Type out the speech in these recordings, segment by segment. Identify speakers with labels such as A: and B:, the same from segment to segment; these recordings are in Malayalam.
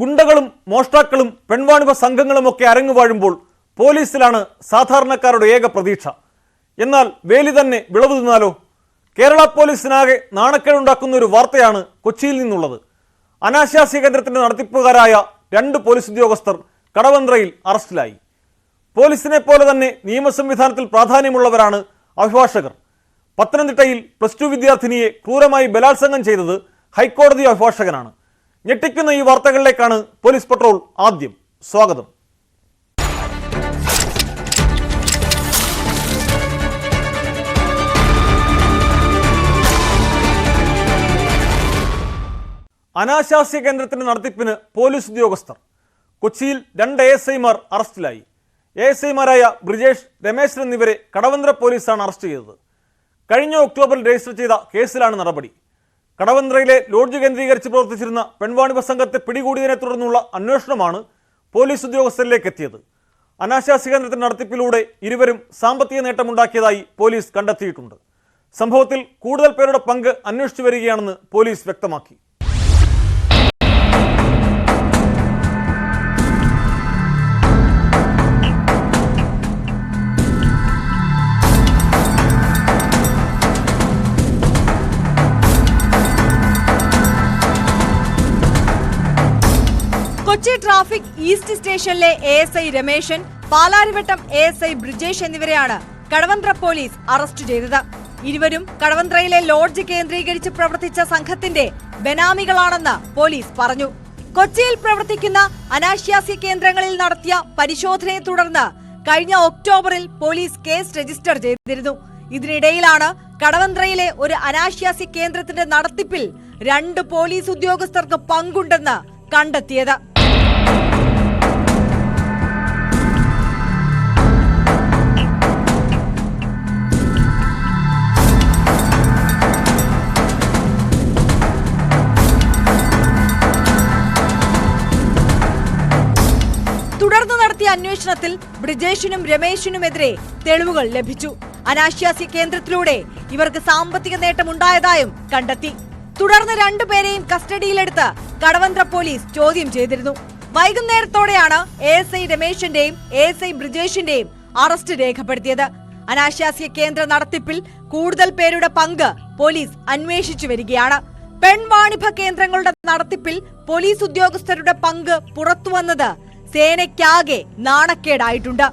A: ഗുണ്ടകളും മോഷ്ടാക്കളും പെൺവാണിഭ സംഘങ്ങളുമൊക്കെ അരങ്ങുവാഴുമ്പോൾ പോലീസിലാണ് സാധാരണക്കാരുടെ ഏക പ്രതീക്ഷ. എന്നാൽ വേലി തന്നെ വിളവ് തിന്നാലോ? കേരള പോലീസിനാകെ നാണക്കേടുണ്ടാക്കുന്ന ഒരു വാർത്തയാണ് കൊച്ചിയിൽ നിന്നുള്ളത്. അനാശാസ്യ കേന്ദ്രത്തിന്റെ നടത്തിപ്പുകാരായ 2 പോലീസ് ഉദ്യോഗസ്ഥർ കടവന്ത്രയിൽ അറസ്റ്റിലായി. പോലീസിനെ പോലെ തന്നെ നിയമസംവിധാനത്തിൽ പ്രാധാന്യമുള്ളവരാണ് അഭിഭാഷകർ. പത്തനംതിട്ടയിൽ +2 വിദ്യാർത്ഥിനിയെ ക്രൂരമായി ബലാത്സംഗം ചെയ്തത് ഹൈക്കോടതി അഭിഭാഷകനാണ്. ഞെട്ടിക്കുന്ന ഈ വാർത്തകളിലേക്കാണ് പോലീസ് പട്രോൾ ആദ്യം. സ്വാഗതം. അനാശാസ്യ കേന്ദ്രത്തിന്റെ നടത്തിപ്പിന് പോലീസ് ഉദ്യോഗസ്ഥർ. കൊച്ചിയിൽ 2 ASIമാർ അറസ്റ്റിലായി. ASIമാരായ ബ്രിജേഷ്, രമേശൻ എന്നിവരെ കടവന്ത്ര പോലീസാണ് അറസ്റ്റ് ചെയ്തത്. കഴിഞ്ഞ ഒക്ടോബറിൽ രജിസ്റ്റർ ചെയ്ത കേസിലാണ് നടപടി. കടവന്ത്രയിലെ ലോഡ്ജ് കേന്ദ്രീകരിച്ച് പ്രവർത്തിച്ചിരുന്ന പെൺവാണിഭ സംഘത്തെ പിടികൂടിയതിനെ തുടർന്നുള്ള അന്വേഷണമാണ് പോലീസ് ഉദ്യോഗസ്ഥരിലേക്ക് എത്തിയത്. അനാശാസ്യ കേന്ദ്രത്തിന്റെ നടത്തിപ്പിലൂടെ ഇരുവരും സാമ്പത്തിക നേട്ടമുണ്ടാക്കിയതായി പോലീസ് കണ്ടെത്തിയിട്ടുണ്ട്. സംഭവത്തിൽ കൂടുതൽ പേരുടെ പങ്ക് അന്വേഷിച്ചു വരികയാണെന്ന് പോലീസ് വ്യക്തമാക്കി.
B: കൊച്ചി ട്രാഫിക് ഈസ്റ്റ് സ്റ്റേഷനിലെ ASI രമേശൻ, പാലാരിവട്ടം ASI ബ്രിജേഷ് എന്നിവരെയാണ് കടവന്ത്ര പോലീസ് അറസ്റ്റ് ചെയ്തത്. ഇരുവരും കടവന്ത്രയിലെ ലോഡ്ജ് കേന്ദ്രീകരിച്ച് പ്രവർത്തിച്ച സംഘത്തിന്റെ ബെനാമികളാണെന്ന് പോലീസ് പറഞ്ഞു. കൊച്ചിയിൽ പ്രവർത്തിക്കുന്ന അനാശാസ്യ കേന്ദ്രങ്ങളിൽ നടത്തിയ പരിശോധനയെ തുടർന്ന് കഴിഞ്ഞ ഒക്ടോബറിൽ പോലീസ് കേസ് രജിസ്റ്റർ ചെയ്തിരുന്നു. ഇതിനിടയിലാണ് കടവന്ത്രയിലെ ഒരു അനാശാസ്യ കേന്ദ്രത്തിന്റെ നടത്തിപ്പിൽ 2 പോലീസ് ഉദ്യോഗസ്ഥർക്ക് പങ്കുണ്ടെന്ന് കണ്ടെത്തിയത്. തുടർന്ന് നടത്തിയ അന്വേഷണത്തിൽ ബ്രിജേഷിനും രമേശിനുമെതിരെ തെളിവുകൾ ലഭിച്ചു. അനാശാസ്യ കേന്ദ്രത്തിലൂടെ ഇവർക്ക് സാമ്പത്തിക നേട്ടമുണ്ടായതായും കണ്ടെത്തി. തുടർന്ന് 2 പേരെയും കസ്റ്റഡിയിലെടുത്ത് കടവന്ത്ര പോലീസ് ചോദ്യം ചെയ്തിരുന്നു. വൈകുന്നേരത്തോടെയാണ് ASI രമേശന്റെയും ASI ബ്രിജേഷിന്റെയും അറസ്റ്റ് രേഖപ്പെടുത്തിയത്. അനാശാസ്യ കേന്ദ്ര നടത്തിപ്പിൽ കൂടുതൽ പേരുടെ പങ്ക് പോലീസ് അന്വേഷിച്ചു വരികയാണ്. പെൺവാണിഭ കേന്ദ്രങ്ങളുടെ നടത്തിപ്പിൽ പോലീസ് ഉദ്യോഗസ്ഥരുടെ പങ്ക് പുറത്തുവന്നത് സേനയ്ക്കാകെ നാണക്കേടായിട്ടുണ്ട്.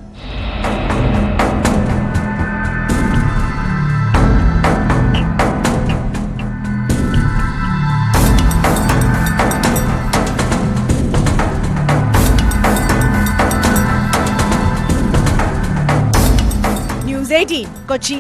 B: ന്യൂസ് 18 കൊച്ചി.